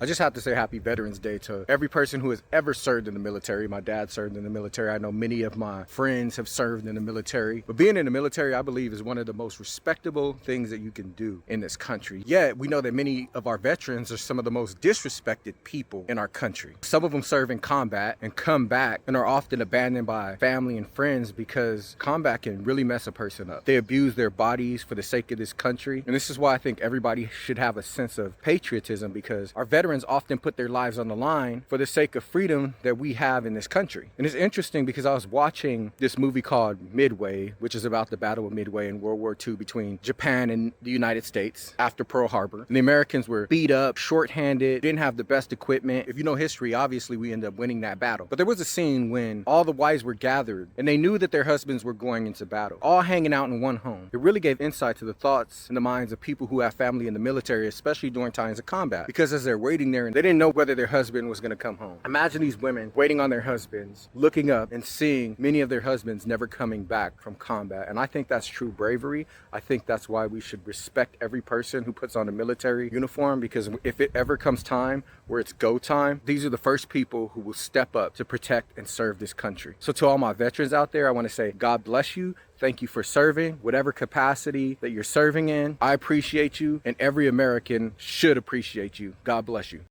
I just have to say happy Veterans Day to every person who has ever served in the military. My dad served in the military. I know many of my friends have served in the military. But being in the military, I believe, is one of the most respectable things that you can do in this country. Yet, we know that many of our veterans are some of the most disrespected people in our country. Some of them serve in combat and come back and are often abandoned by family and friends because combat can really mess a person up. They abuse their bodies for the sake of this country. And this is why I think everybody should have a sense of patriotism, because our veterans often put their lives on the line for the sake of freedom that we have in this country. And it's interesting because I was watching this movie called Midway, which is about the Battle of Midway in World War II between Japan and the United States after Pearl Harbor. And the Americans were beat up, shorthanded, didn't have the best equipment. If you know history, obviously we ended up winning that battle. But there was a scene when all the wives were gathered and they knew that their husbands were going into battle, all hanging out in one home. It really gave insight to the thoughts and the minds of people who have family in the military, especially during times of combat, because as they're waiting there and they didn't know whether their husband was going to come home. Imagine these women waiting on their husbands, looking up and seeing many of their husbands never coming back from combat. And I think that's true bravery. I think that's why we should respect every person who puts on a military uniform, because if it ever comes time where it's go time, these are the first people who will step up to protect and serve this country. So to all my veterans out there, I want to say God bless you. Thank you for serving, whatever capacity that you're serving in. I appreciate you, and every American should appreciate you. God bless you.